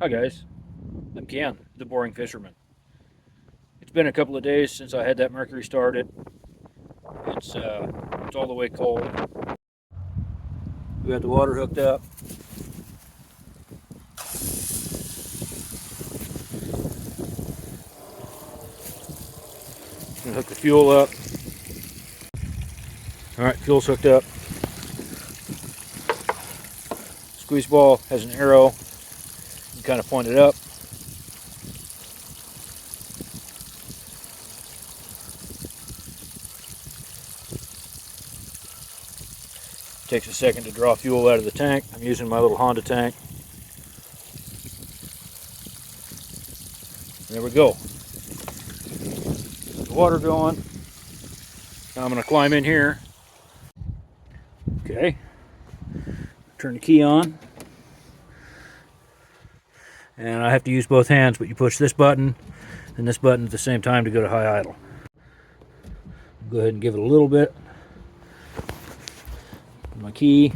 Hi guys, I'm Ken, the Boring Fisherman. It's been a couple of days since I had that mercury started. It's all the way cold. We got the water hooked up. Gonna hook the fuel up. All right, fuel's hooked up. Squeeze ball has an arrow. You kind of point it up. Takes a second to draw fuel out of the tank. I'm using my little Honda tank. There we go. The water going. Now I'm going to climb in here. Okay. Turn the key on. And I have to use both hands, but you push this button and this button at the same time to go to high idle. Go ahead and give it a little bit. My key.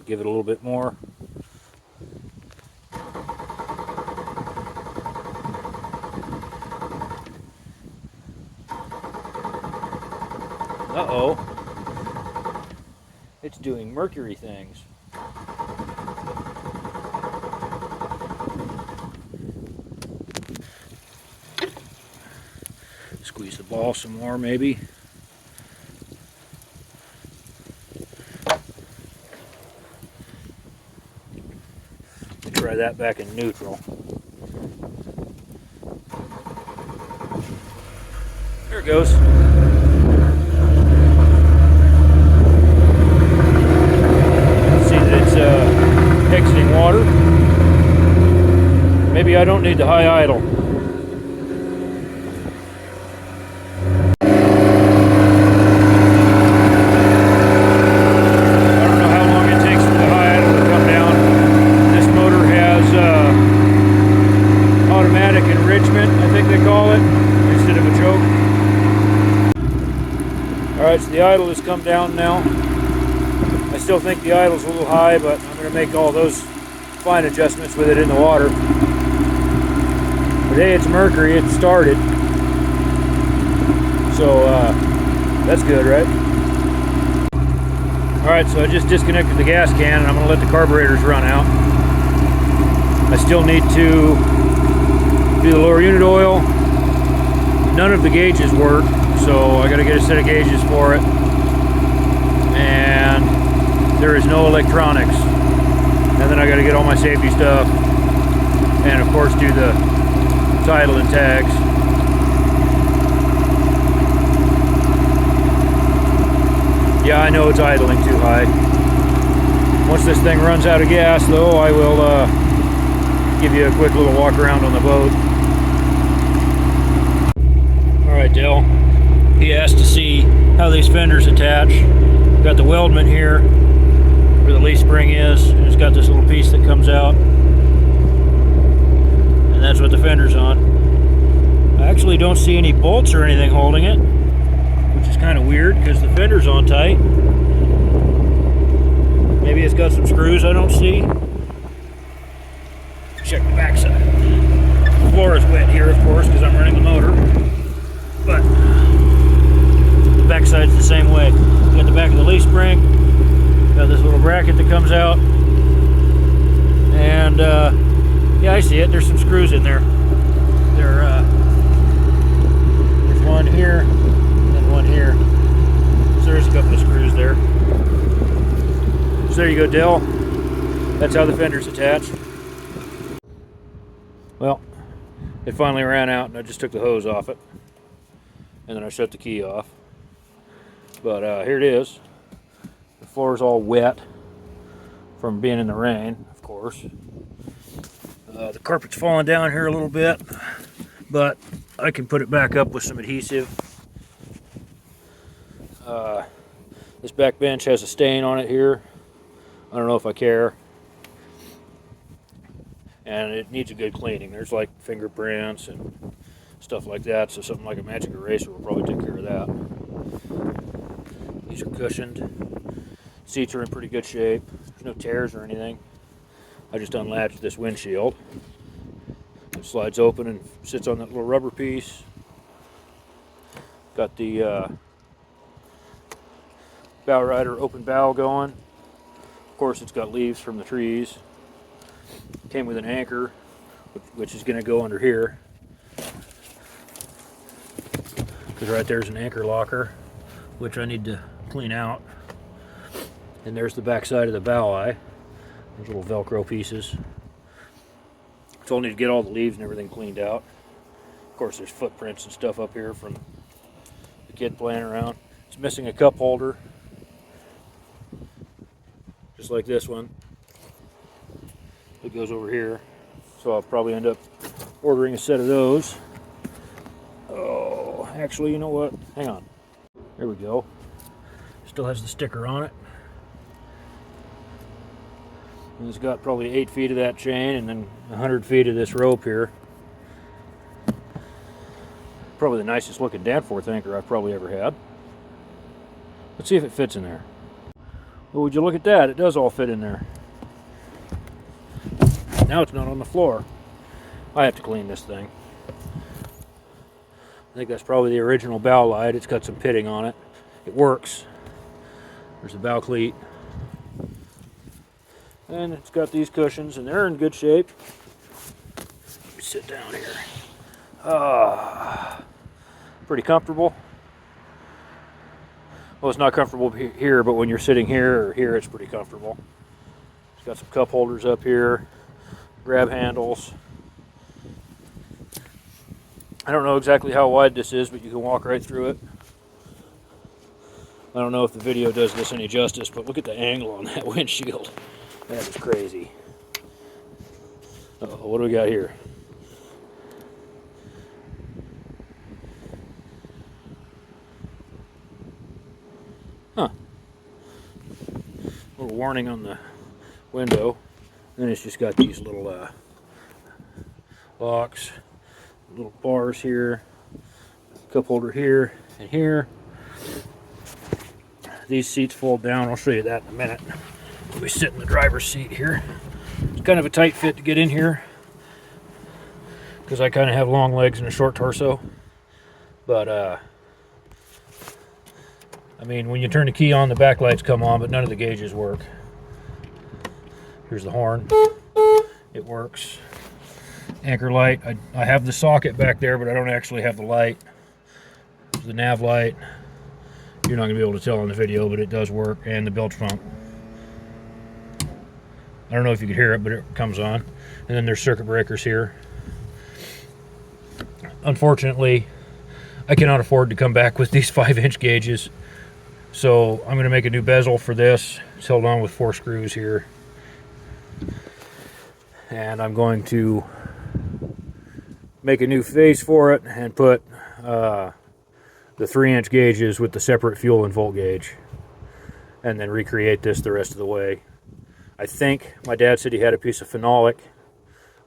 Give it a little bit more. Uh-oh. It's doing mercury things. Squeeze the ball some more, maybe. Try that back in neutral. There it goes. See that it's exiting water. Maybe I don't need the high idle. Alright, so the idle has come down now. I still think the idle's a little high, but I'm going to make all those fine adjustments with it in the water. But hey, it's mercury, it started. So, that's good, right? Alright, so I just disconnected the gas can and I'm going to let the carburetors run out. I still need to do the lower unit oil. None of the gauges work. So I got to get a set of gauges for it, and there is no electronics. And then I got to get all my safety stuff, and of course do the title and tags. Yeah, I know it's idling too high. Once this thing runs out of gas, though, I will give you a quick little walk around on the boat. All right, Dale. He asked to see how these fenders attach. Got the weldment here where the leaf spring is, and it's got this little piece that comes out, and that's what the fender's on. I actually don't see any bolts or anything holding it, which is kind of weird because the fender's on tight. Maybe it's got some screws I don't see. Check the backside. The floor is wet here, of course, because I'm running the motor, but backside's the same way. You got the back of the leaf spring, got this little bracket that comes out, and yeah, I see it. There's some screws in there. There's one here and one here. So there's a couple of screws there. So there you go, Dell. That's how the fender's attached. Well, it finally ran out, and I just took the hose off it, and then I shut the key off. But here it is. The floor is all wet from being in the rain, of course. The carpet's falling down here a little bit, but I can put it back up with some adhesive. This back bench has a stain on it here. I don't know if I care. And it needs a good cleaning. There's like fingerprints and stuff like that, so something like a magic eraser will probably take care of that. These are cushioned. Seats are in pretty good shape. There's no tears or anything. I just unlatched this windshield. It slides open and sits on that little rubber piece. Got the bow rider open bow going. Of course, it's got leaves from the trees. Came with an anchor, which is going to go under here. Because right there's an anchor locker, which I need to clean out. And there's the back side of the bow eye. Those little Velcro pieces. So I'll need to get all the leaves and everything cleaned out. Of course, there's footprints and stuff up here from the kid playing around. It's missing a cup holder, just like this one. It goes over here. So I'll probably end up ordering a set of those. Oh, actually, you know what? Hang on. There we go. Still has the sticker on it. And it's got probably 8 feet of that chain and then 100 feet of this rope here. Probably the nicest looking Danforth anchor I've probably ever had. Let's see if it fits in there. Well, would you look at that? It does all fit in there. Now it's not on the floor. I have to clean this thing. I think that's probably the original bow light. It's got some pitting on it. It works. There's the bow cleat. And it's got these cushions, and they're in good shape. Let me sit down here. Pretty comfortable. Well, it's not comfortable here, but when you're sitting here or here, it's pretty comfortable. It's got some cup holders up here, grab handles. I don't know exactly how wide this is, but you can walk right through it. I don't know if the video does this any justice, but look at the angle on that windshield. That is crazy. Uh-oh, what do we got here? Huh. A little warning on the window. Then it's just got these little locks, little bars here, cup holder here and here. These seats fold down. I'll show you that in a minute. We sit in the driver's seat here. It's kind of a tight fit to get in here because I kind of have long legs and a short torso. But I mean, when you turn the key on, the backlights come on, but none of the gauges work. Here's the horn. It works. Anchor light. I have the socket back there, but I don't actually have the light. The nav light. You're not going to be able to tell on the video, but it does work. And the bilge pump. I don't know if you could hear it, but it comes on. And then there's circuit breakers here. Unfortunately, I cannot afford to come back with these 5-inch gauges. So I'm going to make a new bezel for this. It's held on with 4 screws here. And I'm going to make a new face for it and put the 3-inch gauges with the separate fuel and volt gauge. And then recreate this the rest of the way. I think my dad said he had a piece of phenolic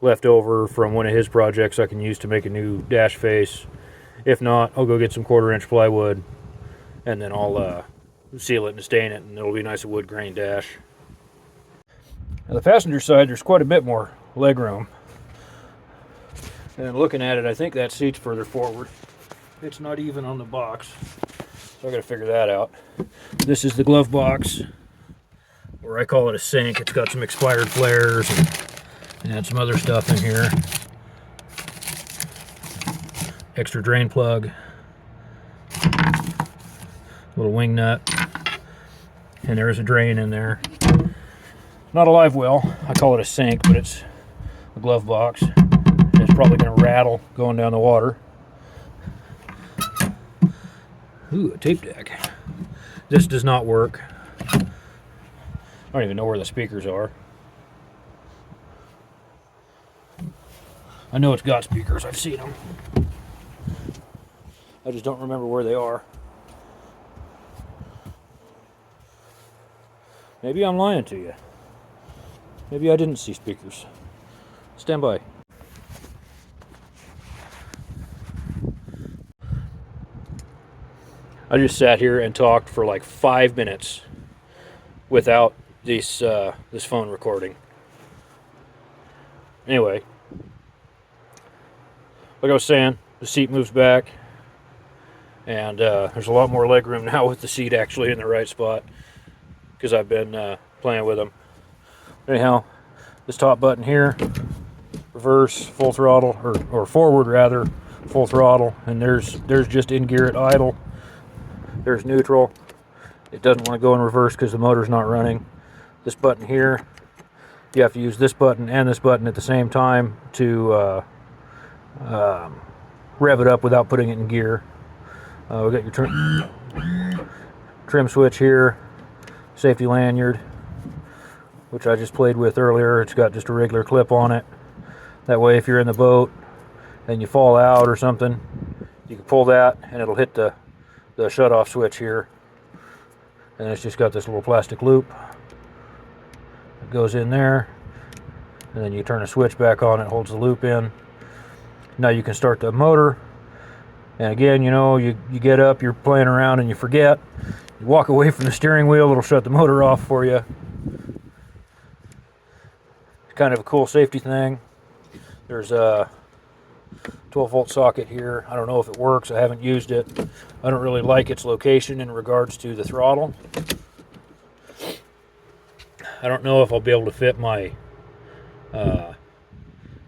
left over from one of his projects I can use to make a new dash face. If not, I'll go get some 1/4-inch plywood and then I'll seal it and stain it, and it'll be a nice wood grain dash. Now the passenger side, there's quite a bit more leg room. And looking at it, I think that seat's further forward. It's not even on the box, so I gotta figure that out. This is the glove box, or I call it a sink. It's got some expired flares and some other stuff in here. Extra drain plug, little wing nut, and there is a drain in there. Not a live well. I call it a sink, but it's a glove box. And it's probably going to rattle going down the water. Ooh, a tape deck. This does not work. I don't even know where the speakers are. I know it's got speakers. I've seen them. I just don't remember where they are. Maybe I'm lying to you. Maybe I didn't see speakers. Stand by. I just sat here and talked for like 5 minutes without this phone recording. Anyway, like I was saying, the seat moves back, and there's a lot more leg room now with the seat actually in the right spot because I've been playing with them. Anyhow, this top button here, reverse, full throttle, or forward rather, full throttle, and there's just in gear at idle. There's neutral. It doesn't want to go in reverse because the motor's not running. This button here, you have to use this button and this button at the same time to rev it up without putting it in gear. We got your trim switch here, safety lanyard, which I just played with earlier. It's got just a regular clip on it. That way if you're in the boat and you fall out or something, you can pull that and it'll hit the shut-off switch here. And it's just got this little plastic loop. It goes in there, and then you turn a switch back on, it holds the loop in. Now you can start the motor. And again, you know, you get up, you're playing around and you forget. You walk away from the steering wheel, it'll shut the motor off for you. It's kind of a cool safety thing. There's a 12-volt socket here. I don't know if it works. I haven't used it. I don't really like its location in regards to the throttle. I don't know if I'll be able to fit my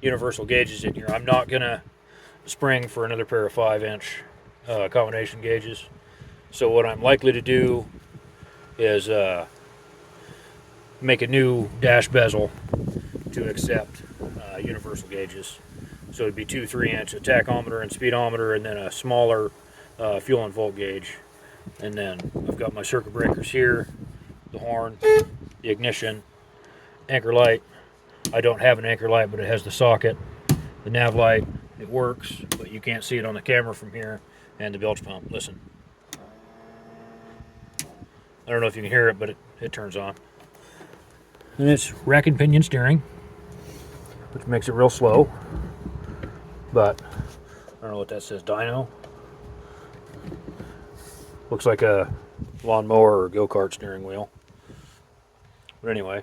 universal gauges in here. I'm not going to spring for another pair of 5-inch combination gauges. So what I'm likely to do is make a new dash bezel to accept universal gauges. So it'd be 2 3-inch, a tachometer and speedometer, and then a smaller fuel and volt gauge. And then I've got my circuit breakers here, the horn, the ignition, anchor light. I don't have an anchor light, but it has the socket. The nav light, it works, but you can't see it on the camera from here. And the bilge pump, listen. I don't know if you can hear it, but it turns on. And it's rack and pinion steering, which makes it real slow. But I don't know what that says, dyno. Looks like a lawnmower or go-kart steering wheel. But anyway,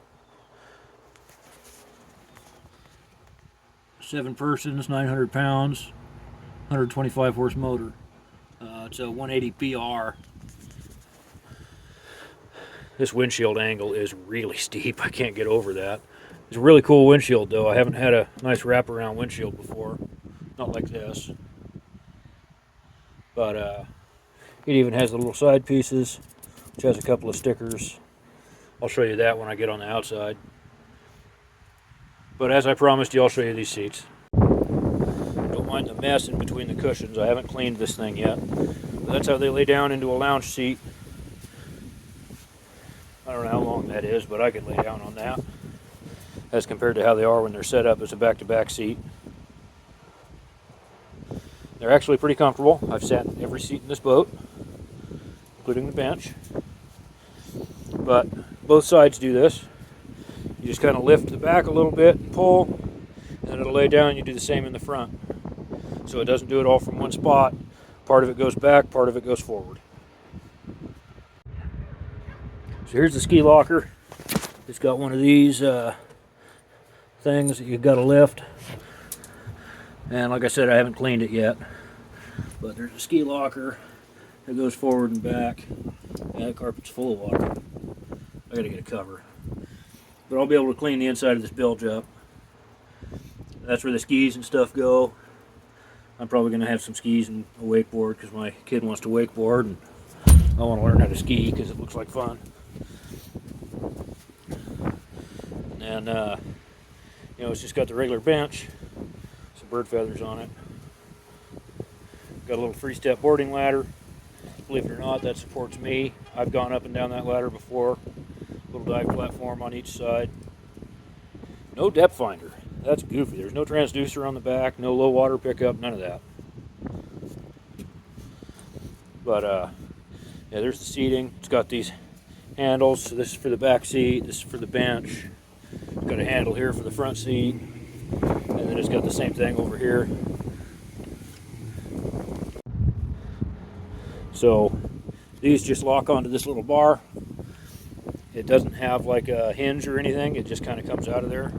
7 persons, 900 pounds, 125 horse motor. It's a 180 PR. This windshield angle is really steep. I can't get over that. It's a really cool windshield though. I haven't had a nice wraparound windshield before. Not like this. But it even has the little side pieces, which has a couple of stickers. I'll show you that when I get on the outside. But as I promised you, I'll show you these seats. Don't mind the mess in between the cushions. I haven't cleaned this thing yet. But that's how they lay down into a lounge seat. I don't know how long that is, but I can lay down on that as compared to how they are when they're set up as a back-to-back seat. They're actually pretty comfortable. I've sat in every seat in this boat, including the bench. But both sides do this. You just kind of lift the back a little bit and pull, and then it'll lay down and you do the same in the front. So it doesn't do it all from one spot. Part of it goes back, part of it goes forward. So here's the ski locker. It's got one of these things that you've got to lift. And like I said, I haven't cleaned it yet. But there's a ski locker that goes forward and back. And that carpet's full of water. I gotta get a cover. But I'll be able to clean the inside of this bilge up. That's where the skis and stuff go. I'm probably gonna have some skis and a wakeboard because my kid wants to wakeboard and I want to learn how to ski because it looks like fun. And you know, it's just got the regular bench, some bird feathers on it. Got a little 3-step boarding ladder. Believe it or not, that supports me. I've gone up and down that ladder before. Little dive platform on each side. No depth finder. That's goofy. There's no transducer on the back, no low water pickup, none of that. But yeah, there's the seating. It's got these handles. So this is for the back seat, this is for the bench. It's got a handle here for the front seat. And then it's got the same thing over here. So These just lock onto this little bar. It doesn't have like a hinge or anything. It just kind of comes out of there.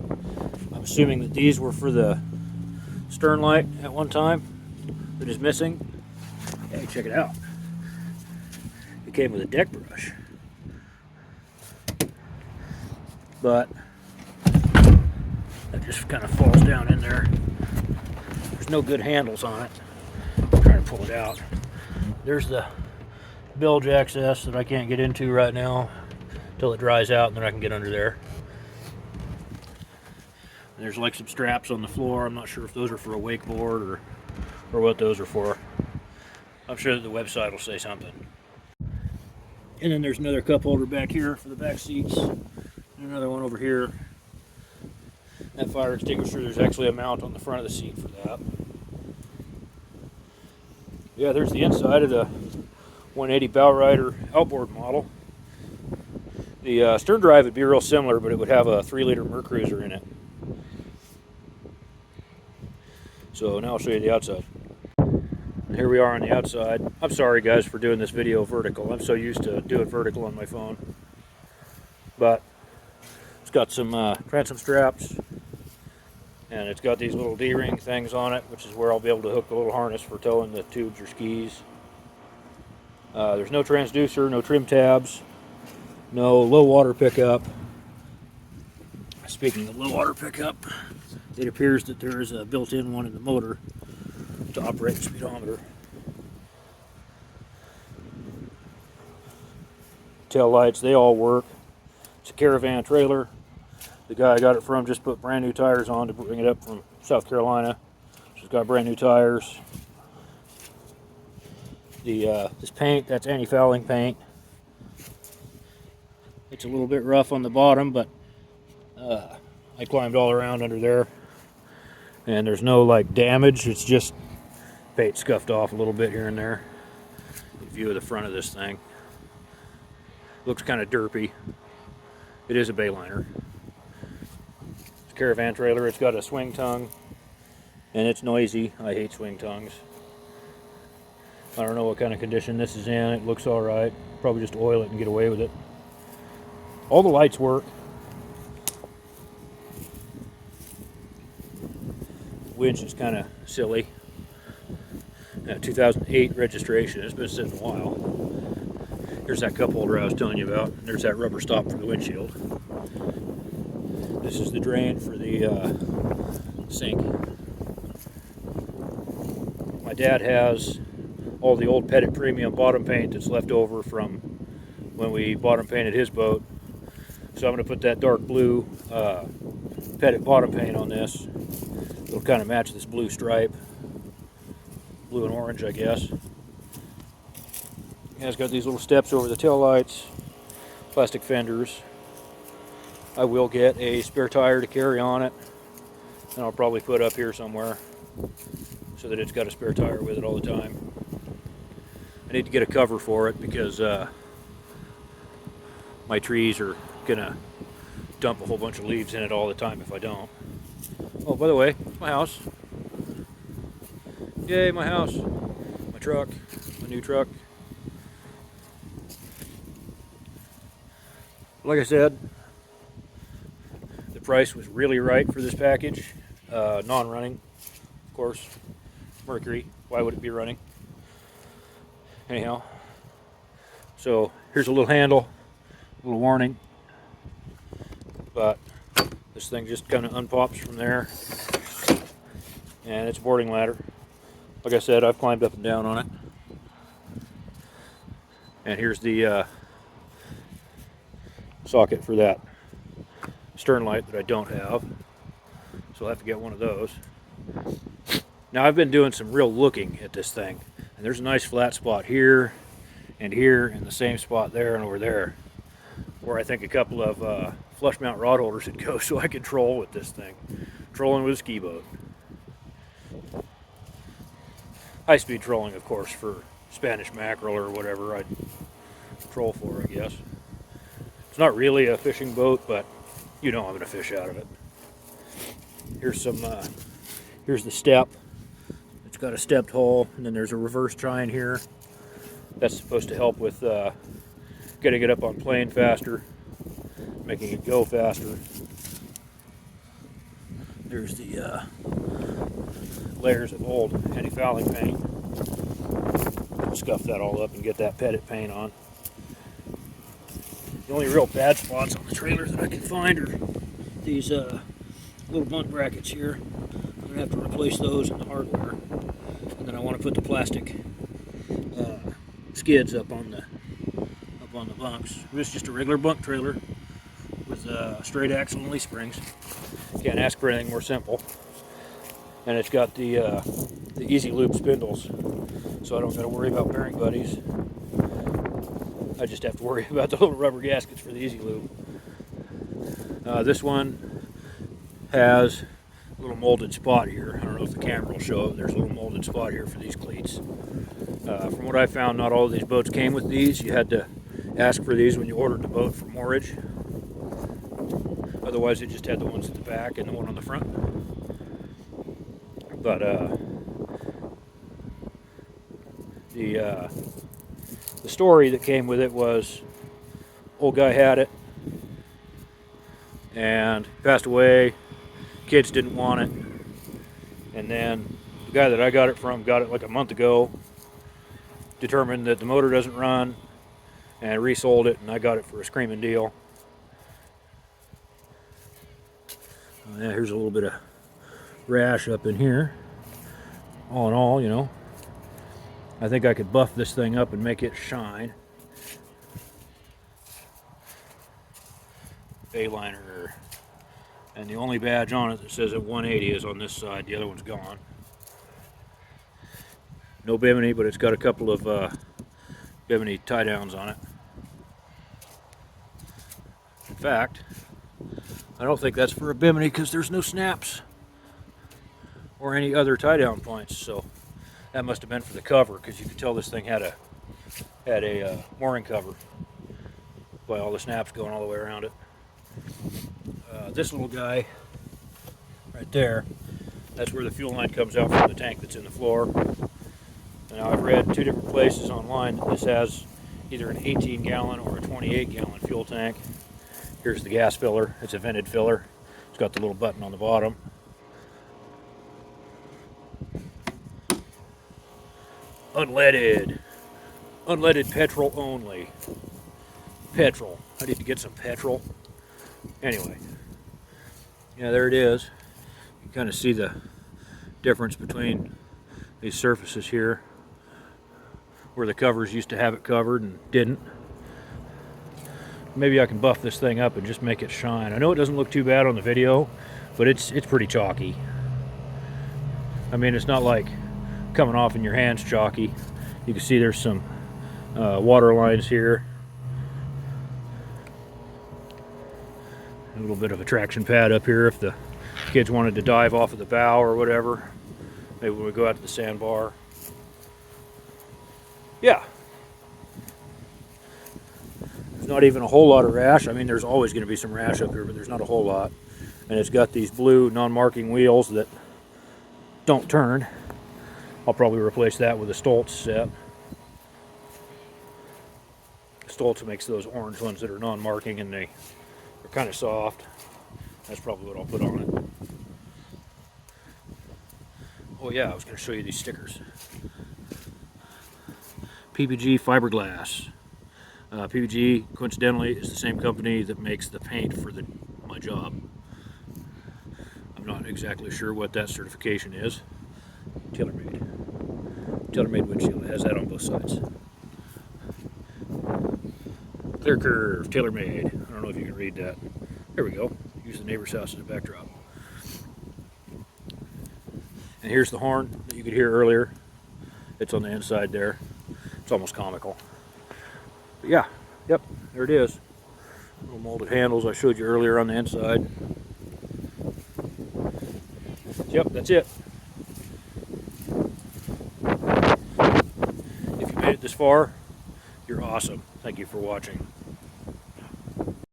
I'm assuming that these were for the stern light at one time. That is missing. Hey, check it out. It came with a deck brush. But that just kind of falls down in there. There's no good handles on it. I'm trying to pull it out. There's the bilge access that I can't get into right now until it dries out, and then I can get under there. And there's like some straps on the floor. I'm not sure if those are for a wakeboard or what those are for. I'm sure that the website will say something. And then there's another cup holder back here for the back seats. And another one over here. That fire extinguisher, there's actually a mount on the front of the seat for that. Yeah, there's the inside of the 180 Bayliner outboard model. The stern drive would be real similar, but it would have a 3-liter Mercruiser in it. So now I'll show you the outside. And here we are on the outside. I'm sorry guys for doing this video vertical. I'm so used to doing vertical on my phone. But it's got some transom straps, and it's got these little D-ring things on it, which is where I'll be able to hook the little harness for towing the tubes or skis. There's no transducer, no trim tabs, no low water pickup. Speaking of low water pickup, it appears that there is a built-in one in the motor to operate the speedometer. Tail lights, they all work. It's a caravan trailer. The guy I got it from just put brand new tires on to bring it up from South Carolina. So it's got brand new tires. This paint, that's anti-fouling paint. It's a little bit rough on the bottom, but I climbed all around under there, and there's no like damage. It's just paint scuffed off a little bit here and there. View of the front of this thing. Looks kind of derpy. It is a Bayliner. It's a caravan trailer. It's got a swing tongue, and it's noisy. I hate swing tongues. I don't know what kind of condition this is in. It looks all right. Probably just oil it and get away with it. All the lights work. Winch is kind of silly. 2008 registration. It's been sitting a while. Here's that cup holder I was telling you about. There's that rubber stop for the windshield. This is the drain for the sink. My dad has all the old Pettit Premium bottom paint that's left over from when we bottom painted his boat. So I'm going to put that dark blue Pettit bottom paint on this. It'll kind of match this blue stripe. Blue and orange, I guess. It's got these little steps over the tail lights, plastic fenders. I will get a spare tire to carry on it, and I'll probably put up here somewhere so that it's got a spare tire with it all the time. I need to get a cover for it because my trees are gonna dump a whole bunch of leaves in it all the time if I don't. Oh, by the way, my house. Yay, my house. My truck. My new truck. Like I said, the price was really right for this package. Non-running, of course. Mercury. Why would it be running? Anyhow. So, here's a little handle. A little warning. But this thing just kind of unpops from there. And it's a boarding ladder. Like I said, I've climbed up and down on it. And here's the socket for that stern light that I don't have. So I'll have to get one of those. Now I've been doing some real looking at this thing. And there's a nice flat spot here, and the same spot there and over there, where I think a couple of flush mount rod holders would go so I could troll with this thing. Trolling with a ski boat. High-speed trolling, of course, for Spanish mackerel or whatever I'd troll for, I guess. It's not really a fishing boat, but you know I'm going to fish out of it. Here's some. Here's the step. It's got a stepped hole, and then there's a reverse tine here. That's supposed to help with getting it up on plane faster, making it go faster. There's the layers of old anti-fouling paint. I'll scuff that all up and get that pettit paint on. The only real bad spots on the trailer that I can find are these little bunt brackets here. I'm going to have to replace those in the hardware. And then I want to put the plastic skids up on the bunks. This is just a regular bunk trailer with straight axle and leaf springs. Can't ask for anything more simple. And it's got the easy loop spindles, so I don't got to worry about bearing buddies. I just have to worry about the little rubber gaskets for the easy loop. This one has a little molded spot here. I don't know if the camera will show it. There's a little molded spot here for these cleats. From what I found, not all of these boats came with these. You had to ask for these when you ordered the boat from Moorage. Otherwise, it just had the ones at the back and the one on the front. But the story that came with it was, old guy had it and passed away. Kids didn't want it, and then the guy that I got it from got it like a month ago. Determined that the motor doesn't run, and resold it, and I got it for a screaming deal. Yeah, here's a little bit of rash up in here. All in all, you know, I think I could buff this thing up and make it shine. Bayliner, and the only badge on it that says at 180 is on this side. The other one's gone. No bimini, but it's got a couple of bimini tie downs on it. In fact, I don't think that's for a bimini because there's no snaps or any other tie down points, so that must have been for the cover, because you could tell this thing had a mooring cover by all the snaps going all the way around it. This little guy right there, that's where the fuel line comes out from the tank that's in the floor. Now, I've read two different places online that this has either an 18-gallon or a 28-gallon fuel tank. Here's the gas filler. It's a vented filler. It's got the little button on the bottom. Unleaded. Unleaded petrol only. Petrol. I need to get some petrol. Anyway. Yeah, there it is. You can kind of see the difference between these surfaces here, where the covers used to have it covered and didn't. Maybe I can buff this thing up and just make it shine. I know it doesn't look too bad on the video, but it's pretty chalky. I mean, it's not like coming off in your hands chalky. You can see there's some water lines here. A little bit of a traction pad up here if the kids wanted to dive off of the bow or whatever. Maybe when we go out to the sandbar. Yeah. There's not even a whole lot of rash. I mean, there's always going to be some rash up here, but there's not a whole lot. And it's got these blue non-marking wheels that don't turn. I'll probably replace that with a Stoltz set. Stoltz makes those orange ones that are non-marking, and they're kind of soft. That's probably what I'll put on it. Oh yeah, I was going to show you these stickers. PPG fiberglass. PPG, coincidentally, is the same company that makes the paint for my job. I'm not exactly sure what that certification is. TaylorMade. TaylorMade windshield. It has that on both sides. Clear curve, TaylorMade. I don't know if you can read that. There we go. Use the neighbor's house as a backdrop. And here's the horn that you could hear earlier. It's on the inside there. It's almost comical. But yeah, yep, there it is. Little molded handles I showed you earlier on the inside. Yep, that's it. If you made it this far, you're awesome. Thank you for watching.